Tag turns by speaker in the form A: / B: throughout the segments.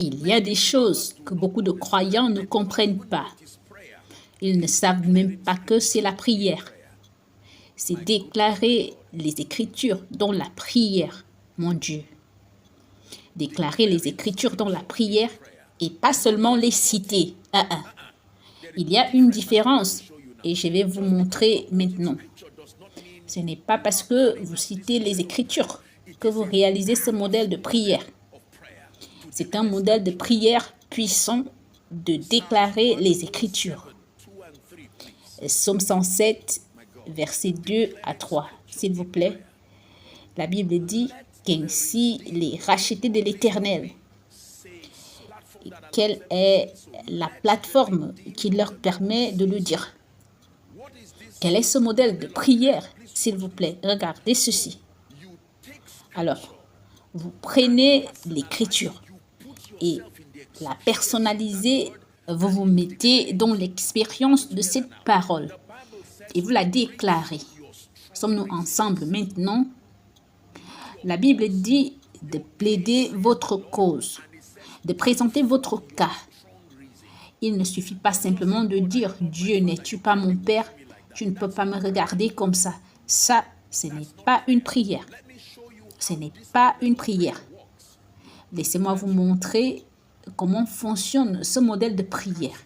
A: Il y a des choses que beaucoup de croyants ne comprennent pas. Ils ne savent même pas que c'est la prière. C'est déclarer les Écritures dans la prière, mon Dieu. Déclarer les Écritures dans la prière et pas seulement les citer. Il y a une différence et je vais vous montrer maintenant. Ce n'est pas parce que vous citez les Écritures que vous réalisez ce modèle de prière. C'est un modèle de prière puissant de déclarer les Écritures. Psaume 107, versets 2 à 3, s'il vous plaît. La Bible dit qu'ainsi les rachetés de l'Éternel. Quelle est la plateforme qui leur permet de le dire? Quel est ce modèle de prière, s'il vous plaît? Regardez ceci. Alors, vous prenez l'Écriture et la personnalisez, vous vous mettez dans l'expérience de cette parole et vous la déclarez. Sommes-nous ensemble maintenant? La Bible dit de plaider votre cause, de présenter votre cas. Il ne suffit pas simplement de dire « Dieu, n'es-tu pas mon Père? Tu ne peux pas me regarder comme ça. » Ça, ce n'est pas une prière. Ce n'est pas une prière. Laissez-moi vous montrer comment fonctionne ce modèle de prière.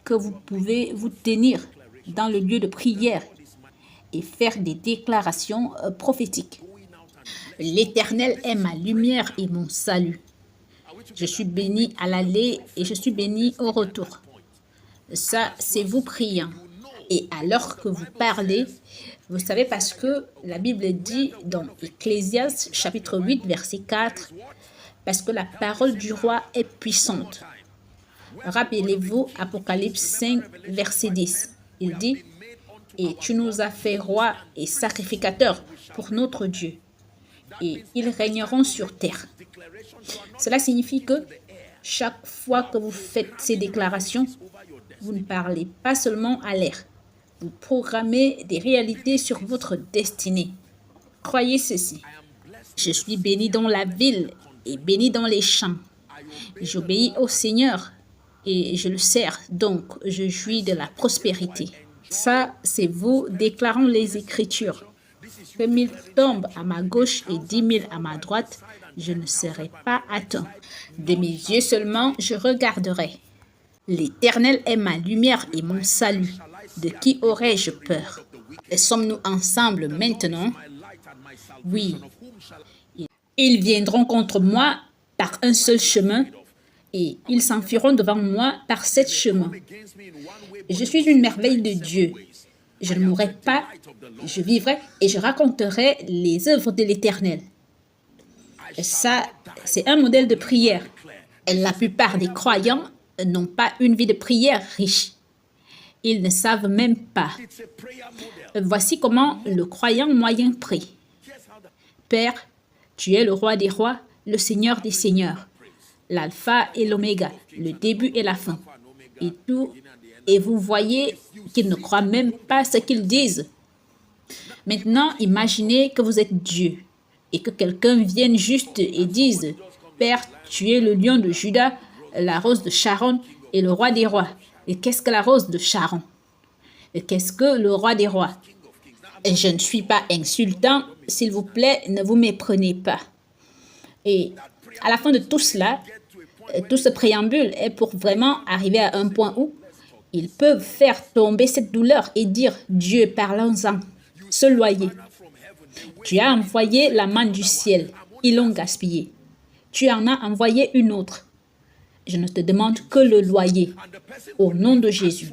A: Que vous pouvez vous tenir dans le lieu de prière et faire des déclarations prophétiques. L'Éternel est ma lumière et mon salut. Je suis béni à l'aller et je suis béni au retour. Ça, c'est vous priant. Et alors que vous parlez, vous savez, parce que la Bible dit dans Ecclésiaste chapitre 8, verset 4, parce que la parole du roi est puissante. Rappelez-vous, Apocalypse 5, verset 10. Il dit, « Et tu nous as fait roi et sacrificateur pour notre Dieu, et ils régneront sur terre. » Cela signifie que chaque fois que vous faites ces déclarations, vous ne parlez pas seulement à l'air. Vous programmez des réalités sur votre destinée. Croyez ceci. Je suis béni dans la ville et béni dans les champs. J'obéis au Seigneur et je le sers, donc je jouis de la prospérité. Ça, c'est vous déclarant les Écritures. Que 1000 tombent à ma gauche et 10 000 à ma droite, je ne serai pas atteint. De mes yeux seulement, je regarderai. L'Éternel est ma lumière et mon salut. De qui aurais-je peur? Sommes-nous ensemble maintenant? Oui. Ils viendront contre moi par un seul chemin et ils s'enfuiront devant moi par 7 chemins. Je suis une merveille de Dieu. Je ne mourrai pas, je vivrai et je raconterai les œuvres de l'Éternel. Ça, c'est un modèle de prière. La plupart des croyants n'ont pas une vie de prière riche. Ils ne savent même pas. Voici comment le croyant moyen prie. Père, tu es le roi des rois, le Seigneur des seigneurs, l'alpha et l'oméga, le début et la fin. Et tout, et vous voyez qu'ils ne croient même pas ce qu'ils disent. Maintenant, imaginez que vous êtes Dieu et que quelqu'un vienne juste et dise « Père, tu es le lion de Juda, la rose de Sharon et le roi des rois. » Et qu'est-ce que la rose de Sharon? Et qu'est-ce que le roi des rois? Et je ne suis pas insultant, s'il vous plaît, ne vous méprenez pas. Et à la fin de tout cela, tout ce préambule est pour vraiment arriver à un point où ils peuvent faire tomber cette douleur et dire « Dieu, parlons-en, se loyer. Tu as envoyé la manne du ciel, ils l'ont gaspillée. Tu en as envoyé une autre. Je ne te demande que le loyer, au nom de Jésus. »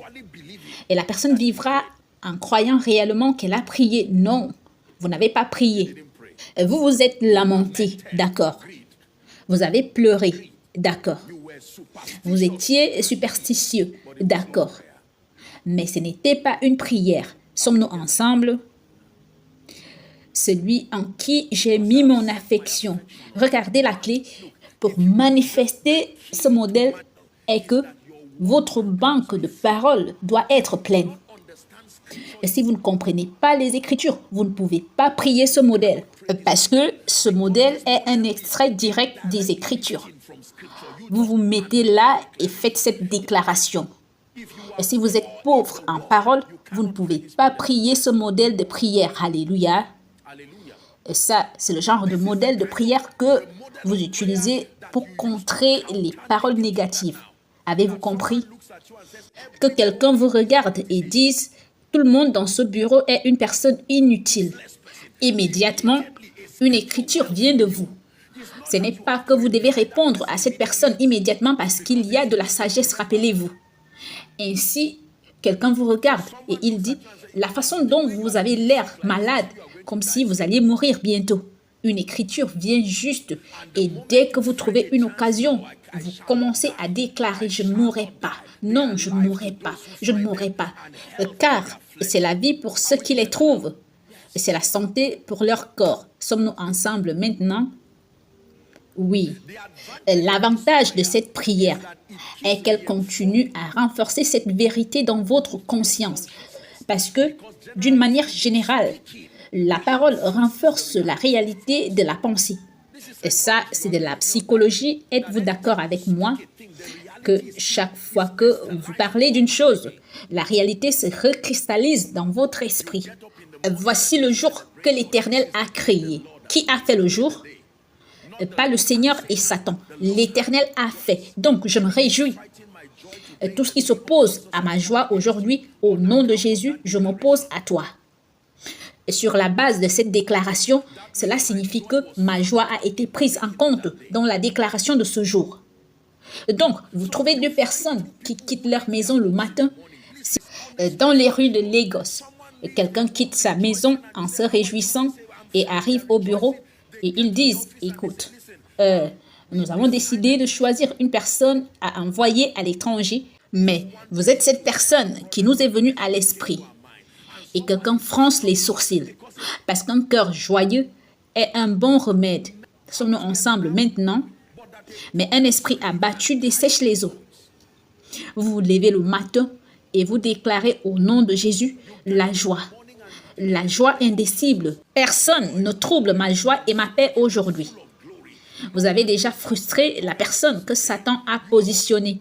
A: Et la personne vivra en croyant réellement qu'elle a prié. Non, vous n'avez pas prié. Vous vous êtes lamenté, d'accord. Vous avez pleuré, d'accord. Vous étiez superstitieux, d'accord. Mais ce n'était pas une prière. Sommes-nous ensemble? Celui en qui j'ai mis mon affection. Regardez la clé pour manifester ce modèle est que votre banque de paroles doit être pleine. Et si vous ne comprenez pas les Écritures, vous ne pouvez pas prier ce modèle. Parce que ce modèle est un extrait direct des Écritures. Vous vous mettez là et faites cette déclaration. Et si vous êtes pauvre en parole, vous ne pouvez pas prier ce modèle de prière. Alléluia. Et ça, c'est le genre de modèle de prière que vous utilisez pour contrer les paroles négatives. Avez-vous compris? Que quelqu'un vous regarde et dise « Tout le monde dans ce bureau est une personne inutile ». Immédiatement, une écriture vient de vous. Ce n'est pas que vous devez répondre à cette personne immédiatement parce qu'il y a de la sagesse, rappelez-vous. Ainsi, quelqu'un vous regarde et il dit « La façon dont vous avez l'air malade, comme si vous alliez mourir bientôt ». Une écriture vient juste et dès que vous trouvez une occasion, vous commencez à déclarer « Je ne mourrai pas, non, je ne mourrai pas, je ne mourrai pas ». Car c'est la vie pour ceux qui les trouvent, c'est la santé pour leur corps. Sommes-nous ensemble maintenant? Oui. L'avantage de cette prière est qu'elle continue à renforcer cette vérité dans votre conscience. Parce que, d'une manière générale, la parole renforce la réalité de la pensée. Et ça, c'est de la psychologie. Êtes-vous d'accord avec moi que chaque fois que vous parlez d'une chose, la réalité se recristallise dans votre esprit? Voici le jour que l'Éternel a créé. Qui a fait le jour? Pas le Seigneur et Satan. L'Éternel a fait. Donc, je me réjouis. Tout ce qui s'oppose à ma joie aujourd'hui, au nom de Jésus, je m'oppose à toi. Et sur la base de cette déclaration, cela signifie que ma joie a été prise en compte dans la déclaration de ce jour. Donc, vous trouvez deux personnes qui quittent leur maison le matin dans les rues de Lagos. Quelqu'un quitte sa maison en se réjouissant et arrive au bureau et ils disent, écoute, nous avons décidé de choisir une personne à envoyer à l'étranger, mais vous êtes cette personne qui nous est venue à l'esprit. Et quelqu'un fronce les sourcils, parce qu'un cœur joyeux est un bon remède. Sommes-nous ensemble maintenant? Mais un esprit abattu dessèche les eaux. Vous vous levez le matin et vous déclarez au nom de Jésus la joie. La joie indicible. Personne ne trouble ma joie et ma paix aujourd'hui. Vous avez déjà frustré la personne que Satan a positionnée.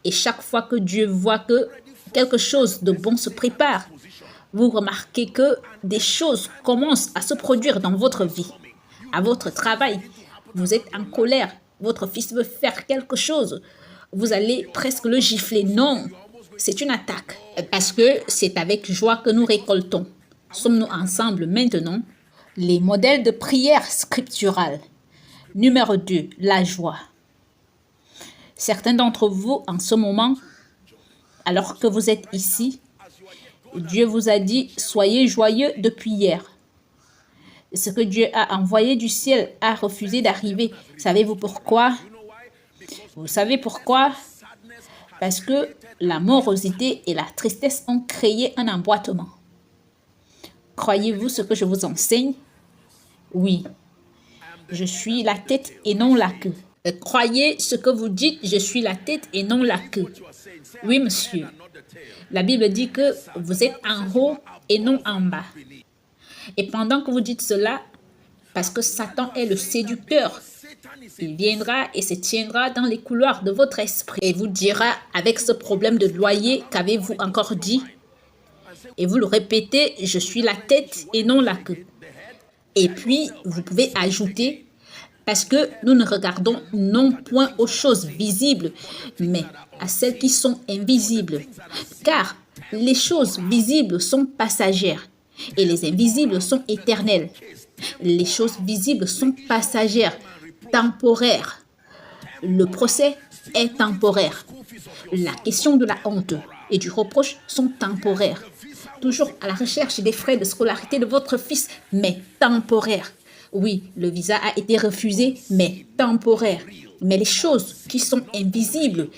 A: Et chaque fois que Dieu voit que quelque chose de bon se prépare, vous remarquez que des choses commencent à se produire dans votre vie. À votre travail, vous êtes en colère. Votre fils veut faire quelque chose. Vous allez presque le gifler. Non, c'est une attaque. Parce que c'est avec joie que nous récoltons. Sommes-nous ensemble maintenant? Les modèles de prière scripturale. Numéro 2, la joie. Certains d'entre vous, en ce moment, alors que vous êtes ici, Dieu vous a dit, soyez joyeux depuis hier. Ce que Dieu a envoyé du ciel a refusé d'arriver. Savez-vous pourquoi? Vous savez pourquoi? Parce que la morosité et la tristesse ont créé un emboîtement. Croyez-vous ce que je vous enseigne? Oui. Je suis la tête et non la queue. Croyez ce que vous dites, je suis la tête et non la queue. Oui, monsieur. La Bible dit que vous êtes en haut et non en bas. Et pendant que vous dites cela, parce que Satan est le séducteur, il viendra et se tiendra dans les couloirs de votre esprit et vous dira avec ce problème de loyer, qu'avez-vous encore dit? Et vous le répétez, je suis la tête et non la queue. Et puis, vous pouvez ajouter, parce que nous ne regardons non point aux choses visibles, mais à celles qui sont invisibles. Car les choses visibles sont passagères et les invisibles sont éternelles. Les choses visibles sont passagères, temporaires. Le procès est temporaire. La question de la honte et du reproche sont temporaires. Toujours à la recherche des frais de scolarité de votre fils, mais temporaires. Oui, le visa a été refusé, mais temporaire. Mais les choses qui sont invisibles,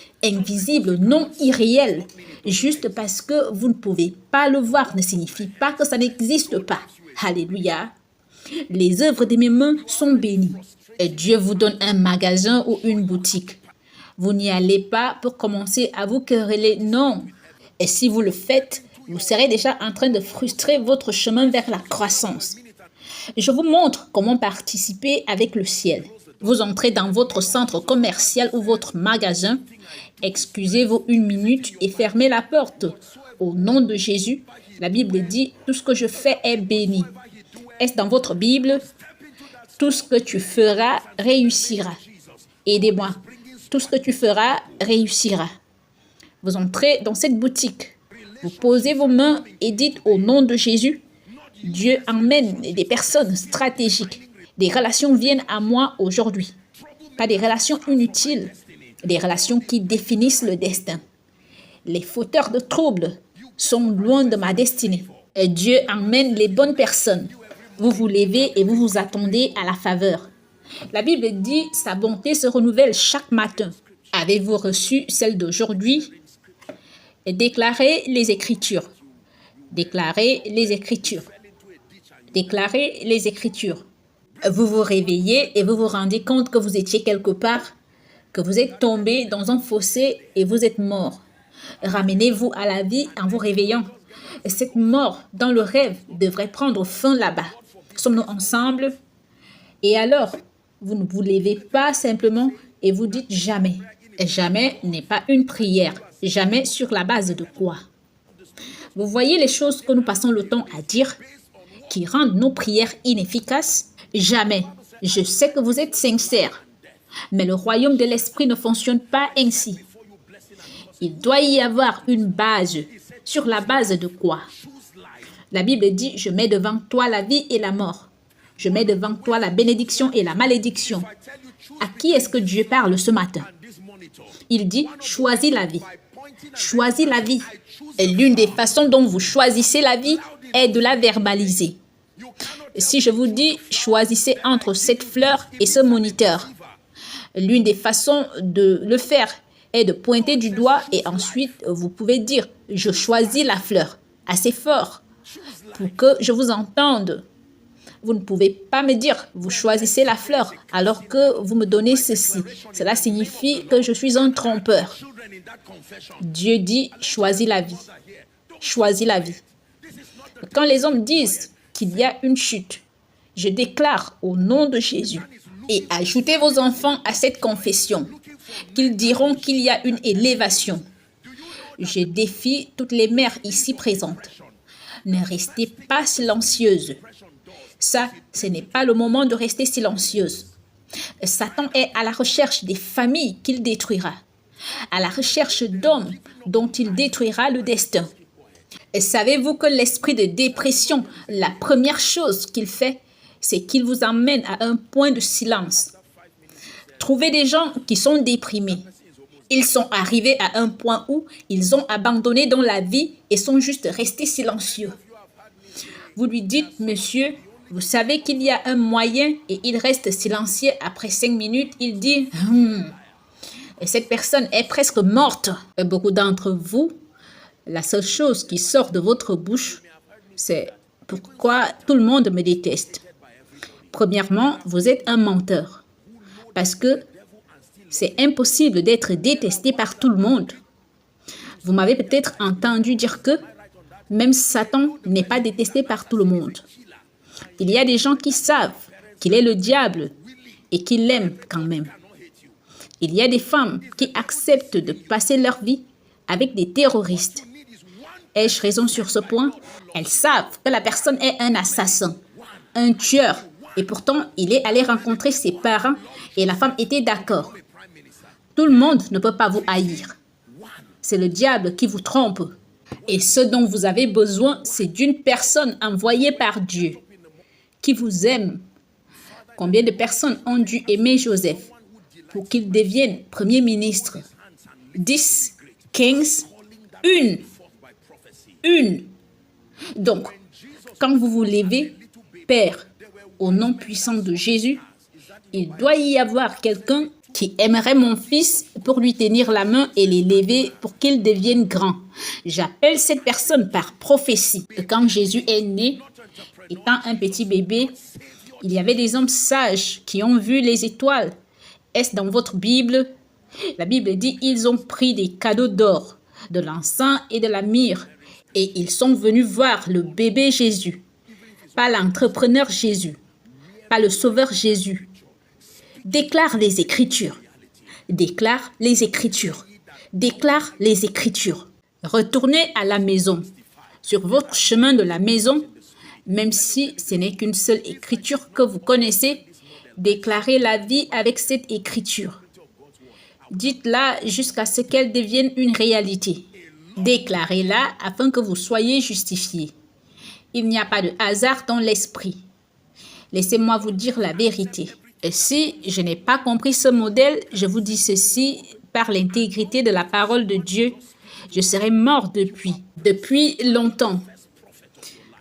A: non irréelles, juste parce que vous ne pouvez pas le voir ne signifie pas que ça n'existe pas. Alléluia. Les œuvres de mes mains sont bénies. Et Dieu vous donne un magasin ou une boutique. Vous n'y allez pas pour commencer à vous quereller, non. Et si vous le faites, vous serez déjà en train de frustrer votre chemin vers la croissance. Je vous montre comment participer avec le ciel. Vous entrez dans votre centre commercial ou votre magasin. Excusez-vous une minute et fermez la porte. Au nom de Jésus, la Bible dit, tout ce que je fais est béni. Est-ce dans votre Bible? Tout ce que tu feras réussira. Aidez-moi. Tout ce que tu feras réussira. Vous entrez dans cette boutique. Vous posez vos mains et dites au nom de Jésus, Dieu emmène des personnes stratégiques. Des relations viennent à moi aujourd'hui. Pas des relations inutiles, des relations qui définissent le destin. Les fauteurs de troubles sont loin de ma destinée. Et Dieu emmène les bonnes personnes. Vous vous levez et vous vous attendez à la faveur. La Bible dit, sa bonté se renouvelle chaque matin. Avez-vous reçu celle d'aujourd'hui? Déclarez les Écritures. Déclarez les Écritures. Déclarez les Écritures. Vous vous réveillez et vous vous rendez compte que vous étiez quelque part, que vous êtes tombé dans un fossé et vous êtes mort. Ramenez-vous à la vie en vous réveillant. Cette mort dans le rêve devrait prendre fin là-bas. Sommes-nous ensemble? Et alors, vous ne vous levez pas simplement et vous dites jamais. Jamais n'est pas une prière. Jamais sur la base de quoi? Vous voyez les choses que nous passons le temps à dire qui rendent nos prières inefficaces? Jamais. Je sais que vous êtes sincères. Mais le royaume de l'esprit ne fonctionne pas ainsi. Il doit y avoir une base. Sur la base de quoi? La Bible dit, je mets devant toi la vie et la mort. Je mets devant toi la bénédiction et la malédiction. À qui est-ce que Dieu parle ce matin? Il dit, choisis la vie. Choisis la vie. Et l'une des façons dont vous choisissez la vie est de la verbaliser. Si je vous dis, choisissez entre cette fleur et ce moniteur, l'une des façons de le faire est de pointer du doigt et ensuite vous pouvez dire, je choisis la fleur, assez fort pour que je vous entende. Vous ne pouvez pas me dire, vous choisissez la fleur alors que vous me donnez ceci. Cela signifie que je suis un trompeur. Dieu dit, choisis la vie. Choisis la vie. Quand les hommes disent qu'il y a une chute, je déclare au nom de Jésus et ajoutez vos enfants à cette confession qu'ils diront qu'il y a une élévation. Je défie toutes les mères ici présentes. Ne restez pas silencieuses. Ça, ce n'est pas le moment de rester silencieuse. Satan est à la recherche des familles qu'il détruira, à la recherche d'hommes dont il détruira le destin. Et savez-vous que l'esprit de dépression, la première chose qu'il fait, c'est qu'il vous emmène à un point de silence. Trouvez des gens qui sont déprimés. Ils sont arrivés à un point où ils ont abandonné dans la vie et sont juste restés silencieux. Vous lui dites, monsieur, vous savez qu'il y a un moyen et il reste silencieux. Après 5 minutes, il dit, et cette personne est presque morte. Et beaucoup d'entre vous, la seule chose qui sort de votre bouche, c'est pourquoi tout le monde me déteste. Premièrement, vous êtes un menteur. Parce que c'est impossible d'être détesté par tout le monde. Vous m'avez peut-être entendu dire que même Satan n'est pas détesté par tout le monde. Il y a des gens qui savent qu'il est le diable et qui l'aiment quand même. Il y a des femmes qui acceptent de passer leur vie avec des terroristes. Ai-je raison sur ce point? Elles savent que la personne est un assassin, un tueur. Et pourtant, il est allé rencontrer ses parents et la femme était d'accord. Tout le monde ne peut pas vous haïr. C'est le diable qui vous trompe. Et ce dont vous avez besoin, c'est d'une personne envoyée par Dieu qui vous aime. Combien de personnes ont dû aimer Joseph pour qu'il devienne premier ministre? 10, 15, une. Donc, quand vous vous levez, Père, au nom puissant de Jésus, il doit y avoir quelqu'un qui aimerait mon fils pour lui tenir la main et l'élever pour qu'il devienne grand. J'appelle cette personne par prophétie. Quand Jésus est né, étant un petit bébé, il y avait des hommes sages qui ont vu les étoiles. Est-ce dans votre Bible? La Bible dit ils ont pris des cadeaux d'or, de l'encens et de la myrrhe, et ils sont venus voir le bébé Jésus. Pas l'entrepreneur Jésus, pas le sauveur Jésus, Déclare les Écritures. Déclare les Écritures. Déclare les Écritures. Retournez à la maison. Sur votre chemin de la maison, même si ce n'est qu'une seule écriture que vous connaissez, déclarez la vie avec cette écriture. Dites-la jusqu'à ce qu'elle devienne une réalité. Déclarez-la afin que vous soyez justifiés. Il n'y a pas de hasard dans l'esprit. Laissez-moi vous dire la vérité. Et si je n'ai pas compris ce modèle, je vous dis ceci par l'intégrité de la parole de Dieu. Je serais mort depuis longtemps.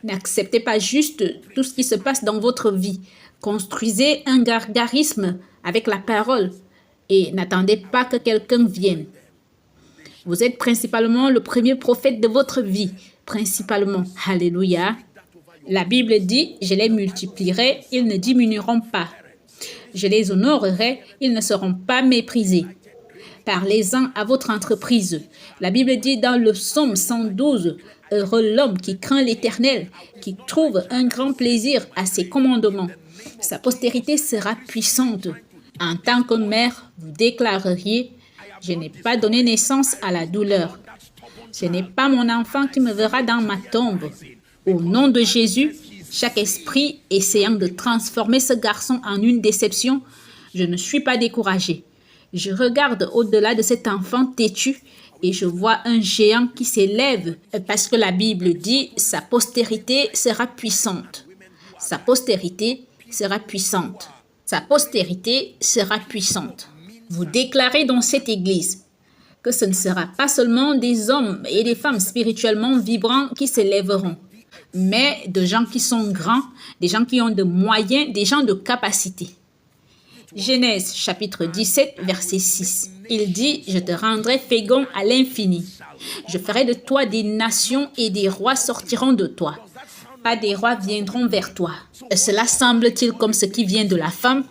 A: N'acceptez pas juste tout ce qui se passe dans votre vie. Construisez un gargarisme avec la parole et n'attendez pas que quelqu'un vienne. Vous êtes principalement le premier prophète de votre vie. Principalement. Alléluia. La Bible dit, je les multiplierai, ils ne diminueront pas. Je les honorerai, ils ne seront pas méprisés. Parlez-en à votre entreprise. La Bible dit dans le psaume 112, « Heureux l'homme qui craint l'Éternel, qui trouve un grand plaisir à ses commandements. Sa postérité sera puissante. » En tant que mère, vous déclareriez, « Je n'ai pas donné naissance à la douleur. Ce n'est pas mon enfant qui me verra dans ma tombe. » Au nom de Jésus, chaque esprit essayant de transformer ce garçon en une déception, je ne suis pas découragé. Je regarde au-delà de cet enfant têtu et je vois un géant qui s'élève parce que la Bible dit « Sa postérité sera puissante. » Sa postérité sera puissante. Sa postérité sera puissante. Vous déclarez dans cette église que ce ne sera pas seulement des hommes et des femmes spirituellement vibrants qui s'élèveront, mais de gens qui sont grands, des gens qui ont de moyens, des gens de capacité. Genèse chapitre 17, verset 6. Il dit, « Je te rendrai fécond à l'infini. Je ferai de toi des nations et des rois sortiront de toi. Pas des rois viendront vers toi. » Cela semble-t-il comme ce qui vient de la femme?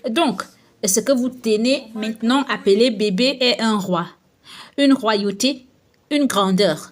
A: Donc, ce que vous tenez maintenant appelé bébé est un roi, une royauté, une grandeur.